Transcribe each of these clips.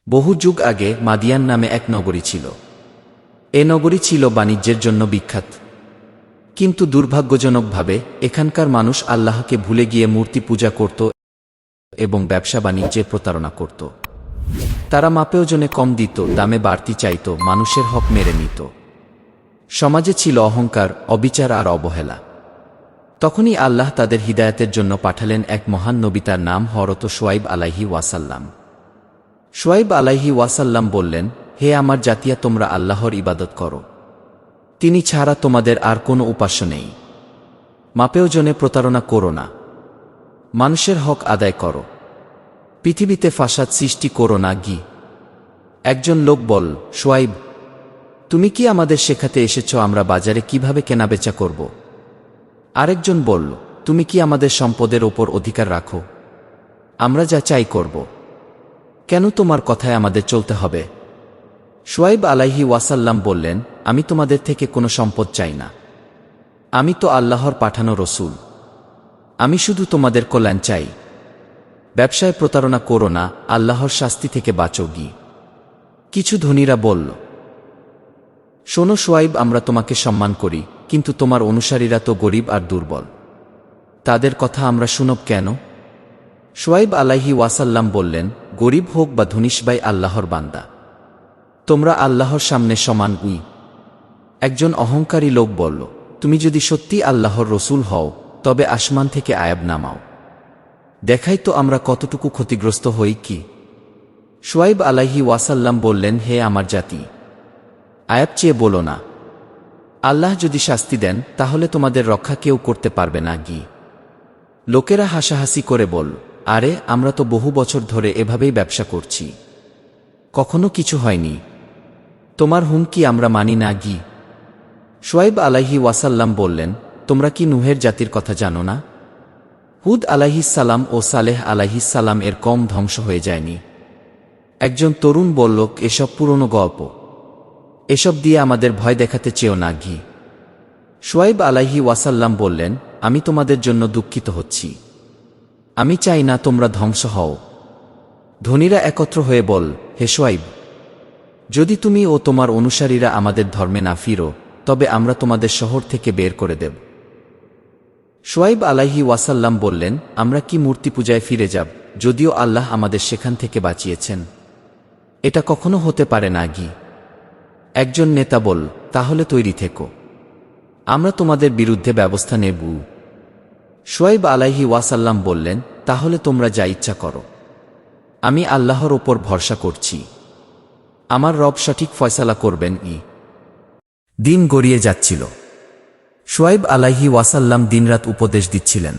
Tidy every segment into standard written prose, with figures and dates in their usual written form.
বহু যুগ আগে মাদিয়ান নামে এক নগরী ছিল। এ নগরী ছিল বাণিজ্যের জন্য বিখ্যাত, কিন্তু দুর্ভাগ্যজনকভাবে এখানকার মানুষ আল্লাহকে ভুলে গিয়ে মূর্তি পূজা করত এবং ব্যবসা বাণিজ্যে প্রতারণা করত। তারা মাপে ওজনে কম দিত, দামে বাড়তি চাইত, মানুষের হক মেরে নিত। সমাজে ছিল অহংকার, অবিচার আর অবহেলা। তখনই আল্লাহ তাদের হিদায়াতের জন্য পাঠালেন এক মহান নবী, তার নাম হযরত শুআয়ব আলাইহি ওয়াসাল্লাম। শুআয়ব আলাইহি ওয়াসাল্লাম বললেন, হে আমার জাতিয়া, তোমরা আল্লাহর ইবাদত করো, তিনি ছাড়া তোমাদের আর কোনো উপাস্য নেই। মাপে ওজনে প্রতারণা করো না, মানুষের হক আদায় করো, পৃথিবীতে ফাসাদ সৃষ্টি করো না। একজন লোক বলল, শুআয়ব, তুমি কি আমাদের শেখাতে এসেছ আমরা বাজারে কিভাবে কেনাবেচা করব? আরেকজন বলল, তুমি কি আমাদের সম্পদের ওপর অধিকার রাখো? আমরা যা চাই করব। কেন তোমার কথায় আমাদের চলতে হবে? শুআয়ব আলাইহি ওয়াসাল্লাম বললেন, আমি তোমাদের থেকে কোনো সম্পদ চাই না, আমি তো আল্লাহর পাঠানো রসূল, আমি শুধু তোমাদের কল্যাণ চাই। ব্যবসায় প্রতারণা করো না, আল্লাহর শাস্তি থেকে বাঁচো। কিছু ধনীরা বলল, শোনো শুআয়ব, আমরা তোমাকে সম্মান করি, কিন্তু তোমার অনুসারীরা তো গরিব আর দুর্বল, তাদের কথা আমরা শুনব কেন? শুআয়ব আলাইহি ওয়াসাল্লাম বললেন, গরিব হোক বা ধনী, সবাই আল্লাহর বান্দা, তোমরা আল্লাহর সামনে সমান। একজন অহংকারী লোক বলল, তুমি যদি সত্যি আল্লাহর রসূল হও তবে আসমান থেকে আয়াব নামাও, দেখাই তো আমরা কতটুকু ক্ষতিগ্রস্ত হই। শুআয়ব আলাইহি ওয়াসাল্লাম বললেন, হে আমার জাতি, আয়াব চেয়ে বলো না, আল্লাহ যদি শাস্তি দেন তাহলে তোমাদের রক্ষা কেউ করতে পারবে না। লোকেরা হাসাহাসি করে বলল, আরে আমরা তো বহু বছর ধরে এভাবেই ব্যবসা করছি, কখনো কিছু হয়নি, তোমার হুমকি আমরা মানি না। শুআয়ব আলাইহি ওয়াসাল্লাম বললেন, তোমরা কি নূহের জাতির কথা জানো না? হুদ আলাইহিসসালাম ও সালেহ আলাইহিসসালাম এর কম ধ্বংস হয়ে যায়নি? একজন তরুণ বলল, এসব পুরনো গল্প, এসব দিয়ে আমাদের ভয় দেখাতে চেও না। শুআয়ব আলাইহি ওয়াসাল্লাম বললেন, আমি তোমাদের জন্য দুঃখিত হচ্ছি, আমি চাই না তোমরা ধ্বংস হও। ধনীরা একত্র হয়ে বল, হে শুআয়ব, যদি তুমি ও তোমার অনুসারীরা আমাদের ধর্মে না ফিরো তবে আমরা তোমাদের শহর থেকে বের করে দেব। শুআয়ব আলাইহি ওয়াসাল্লাম বললেন, আমরা কি মূর্তি পূজায় ফিরে যাব, যদিও আল্লাহ আমাদের সেখান থেকে বাঁচিয়েছেন? এটা কখনো হতে পারে না। একজন নেতা বলল, তাহলে তৈরি থেকো, আমরা তোমাদের বিরুদ্ধে ব্যবস্থা নেব। শুআয়ব আলাইহি ওয়াসাল্লাম বললেন, তাহলে তোমরা যা ইচ্ছা করো, আমি আল্লাহর ওপর ভরসা করছি, আমার রব সঠিক ফয়সালা করবেন। দিন গড়িয়ে যাচ্ছিল। শুআয়ব আলাইহি ওয়াসাল্লাম দিনরাত উপদেশ দিচ্ছিলেন,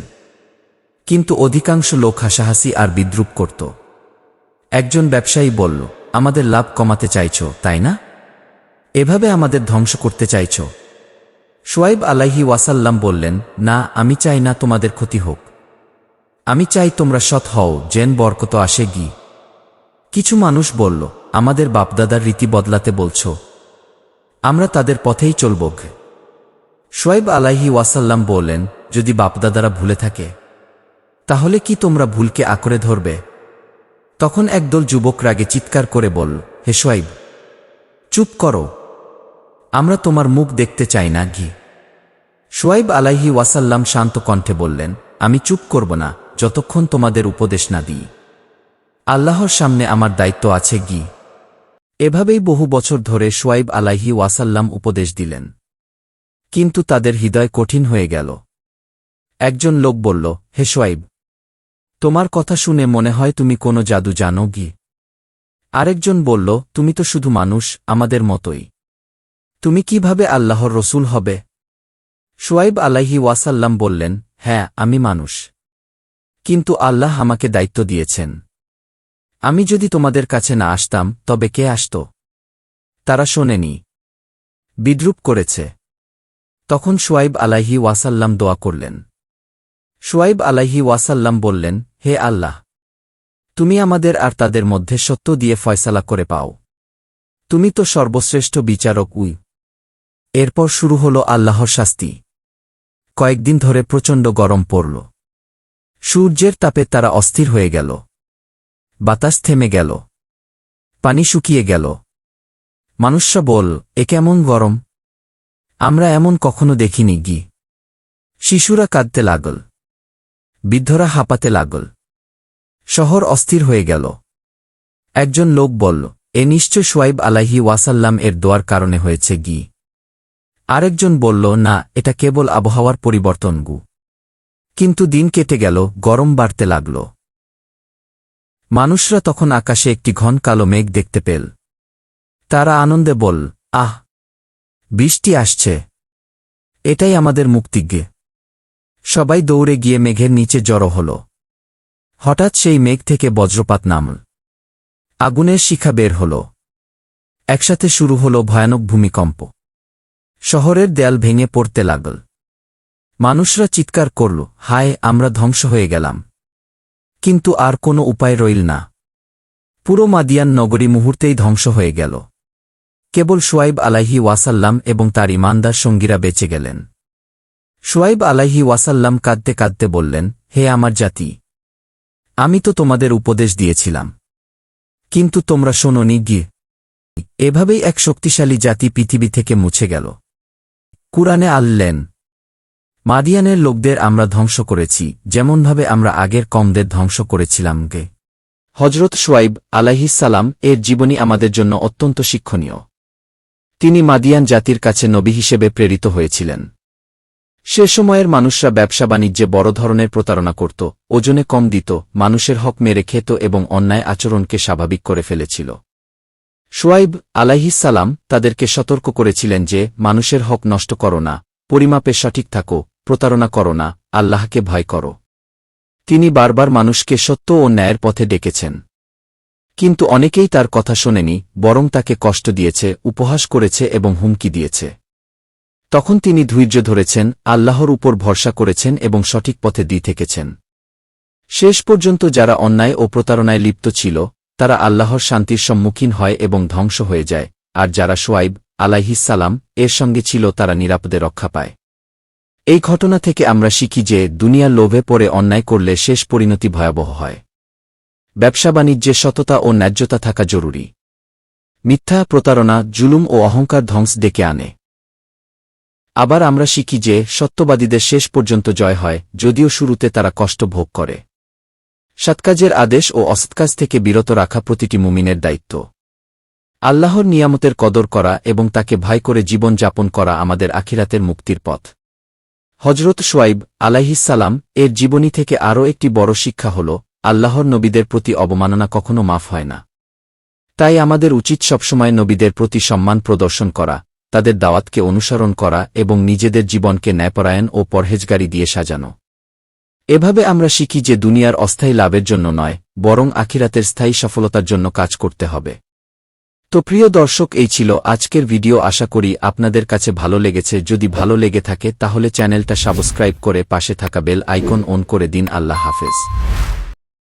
কিন্তু অধিকাংশ লোক হাসাহাসি আর বিদ্রূপ করত। একজন ব্যবসায়ী বলল, আমাদের লাভ কমাতে চাইছো তাই না? এভাবে আমাদের ধ্বংস করতে চাইছ? শুআয়ব আলাইহি ওয়াসাল্লাম বললেন, না, আমি চাই না তোমাদের ক্ষতি হোক, আমি চাই তোমরা সৎ হও, যেন বরকত আসে। কিছু মানুষ বলল, আমাদের বাপদাদার রীতি বদলাতে বলছ, আমরা তাদের পথেই চলব। শুআয়ব আলাইহি ওয়াসাল্লাম বললেন, যদি বাপদাদারা ভুলে থাকে তাহলে কি তোমরা ভুলকে আঁকড়ে ধরবে? তখন একদল যুবক রাগে চিৎকার করে বলল, হে শুআয়ব, চুপ করো, আমরা তোমার মুখ দেখতে চাই না। শুআয়ব আলাইহি ওয়াসাল্লাম শান্ত কণ্ঠে বললেন, আমি চুপ করব না যতক্ষণ তোমাদের উপদেশ না দিই, আল্লাহর সামনে আমার দায়িত্ব আছে। এভাবেই বহু বছর ধরে শুআয়ব আলাইহি ওয়াসাল্লাম উপদেশ দিলেন, কিন্তু তাদের হৃদয় কঠিন হয়ে গেল। একজন লোক বলল, হে শুআয়ব, তোমার কথা শুনে মনে হয় তুমি কোনো জাদু জানো। আরেকজন বলল, তুমি তো শুধু মানুষ, আমাদের মতোই, তুমি কিভাবে আল্লাহর রসূল হবে? শুআয়ব আলাইহি ওয়াসাল্লাম বললেন, হ্যাঁ, আমি মানুষ, কিন্তু আল্লাহ আমাকে দায়িত্ব দিয়েছেন, আমি যদি তোমাদের কাছে না আসতাম তবে কে আসত? তারা শোনেনি, বিদ্রূপ করেছে। তখন শুআয়ব আলাইহি ওয়াসাল্লাম দোয়া করলেন। শুআয়ব আলাইহি ওয়াসাল্লাম বললেন, হে আল্লাহ, তুমি আমাদের আর তাদের মধ্যে সত্য দিয়ে ফয়সালা করে পাও, তুমি তো সর্বশ্রেষ্ঠ বিচারক। এরপর শুরু হল আল্লাহর শাস্তি। কয়েকদিন ধরে প্রচণ্ড গরম পড়ল, সূর্যের তাপে তারা অস্থির হয়ে গেল, বাতাস থেমে গেল, পানি শুকিয়ে গেল। মানুষরা বল, এ কেমন গরম, আমরা এমন কখনো দেখিনি গি। শিশুরা কাঁদতে লাগল, বৃদ্ধরা হাঁপাতে লাগল, শহর অস্থির হয়ে গেল। একজন লোক বলল, এ নিশ্চয় শুআয়ব আলাইহি ওয়াসাল্লাম এর দোয়ার কারণে হয়েছে গি। আরেকজন বলল, না, এটা কেবল আবহাওয়ার পরিবর্তন গু। কিন্তু দিন কেটে গেল, গরম বাড়তে লাগল। মানুষরা তখন আকাশে একটি ঘন কালো মেঘ দেখতে পেল। তারা আনন্দে বল, আহ, বৃষ্টি আসছে, এটাই আমাদের মুক্তিজ্ঞে। সবাই দৌড়ে গিয়ে মেঘের নিচে জড়ো হল। হঠাৎ সেই মেঘ থেকে বজ্রপাত নামল, আগুনের শিখা বের হল। একসাথে শুরু হল ভয়ানক ভূমিকম্প। শহরের দেয়াল ভেঙে পড়তে লাগল। মানুষরা চিৎকার করল, হায়, আমরা ধ্বংস হয়ে গেলাম। কিন্তু আর কোনো উপায় রইল না। পুরো মাদিয়ান নগরী মুহূর্তেই ধ্বংস হয়ে গেল। কেবল শুআয়ব আলাইহি ওয়াসাল্লাম এবং তার ঈমানদার সঙ্গীরা বেঁচে গেলেন। শুআয়ব আলাইহি ওয়াসাল্লাম কাঁদতে কাঁদতে বললেন, হে আমার জাতি, আমি তো তোমাদের উপদেশ দিয়েছিলাম, কিন্তু তোমরা শোনোনি গি। এভাবেই এক শক্তিশালী জাতি পৃথিবী থেকে মুছে গেল। কুরআনে আল্লেন, মাদিয়ানের লোকদের আমরা ধ্বংস করেছি, যেমনভাবে আমরা আগের কমদের ধ্বংস করেছিলাম গে। হজরত শুআয়ব আলাইহিস সালাম এর জীবনী আমাদের জন্য অত্যন্ত শিক্ষণীয়। তিনি মাদিয়ান জাতির কাছে নবী হিসেবে প্রেরিত হয়েছিলেন। সে সময়ের মানুষরা ব্যবসা বাণিজ্যে বড় ধরনের প্রতারণা করত, ওজনে কম দিত, মানুষের হক মেরে খেত এবং অন্যায় আচরণকে স্বাভাবিক করে ফেলেছিল। শুআয়ব আলাইহিস সালাম তাদেরকে সতর্ক করেছিলেন যে, মানুষের হক নষ্ট করো না, পরিমাপে সঠিক থাকো, প্রতারণা করো না, আল্লাহকে ভয় করো। তিনি বারবার মানুষকে সত্য ও ন্যায়ের পথে ডেকেছেন। কিন্তু অনেকেই তার কথা শোনেনি, বরং তাকে কষ্ট দিয়েছে, উপহাস করেছে এবং হুমকি দিয়েছে। তখন তিনি ধৈর্য ধরেছেন, আল্লাহর উপর ভরসা করেছেন এবং সঠিক পথে দিয়ে থেকেছেন। শেষ পর্যন্ত যারা অন্যায় ও প্রতারণায় লিপ্ত ছিল, তারা আল্লাহর শান্তির সম্মুখীন হয় এবং ধ্বংস হয়ে যায়, আর যারা শুআয়ব আলাইহিস সালাম এর সঙ্গে ছিল তারা নিরাপদে রক্ষা পায়। এই ঘটনা থেকে আমরা শিখি যে, দুনিয়ার লোভে পড়ে অন্যায় করলে শেষ পরিণতি ভয়াবহ হয়। ব্যবসা বাণিজ্যে সততা ও ন্যায্যতা থাকা জরুরি। মিথ্যা, প্রতারণা, জুলুম ও অহংকার ধ্বংস ডেকে আনে। আবার আমরা শিখি যে, সত্যবাদীদের শেষ পর্যন্ত জয় হয়, যদিও শুরুতে তারা কষ্ট ভোগ করে। সৎকাজের আদেশ ও অসৎকাজ থেকে বিরত রাখা প্রতিটি মুমিনের দায়িত্ব। আল্লাহর নিয়ামতের কদর করা এবং তাকে ভয় করে জীবন যাপন করা আমাদের আখিরাতের মুক্তির পথ। হজরত শুআয়ব আলাইহিস সালাম এর জীবনী থেকে আরও একটি বড় শিক্ষা হল, আল্লাহর নবীদের প্রতি অবমাননা কখনো মাফ হয় না। তাই আমাদের উচিত সবসময় নবীদের প্রতি সম্মান প্রদর্শন করা, তাদের দাওয়াতকে অনুসরণ করা এবং নিজেদের জীবনকে ন্যায়পরায়ণ ও পরহেজগারি দিয়ে সাজানো। এভাবে আমরা শিখি যে দুনিয়ার অস্থায়ী লাভের জন্য নয়, বরং আখিরাতের স্থায়ী সফলতার জন্য কাজ করতে হবে। তো প্রিয় দর্শক, এই ছিল আজকের ভিডিও। আশা করি আপনাদের কাছে ভালো লেগেছে। যদি ভালো লেগে থাকে তাহলে চ্যানেলটা সাবস্ক্রাইব করে পাশে থাকা বেল আইকন অন করে দিন। আল্লাহ হাফেজ।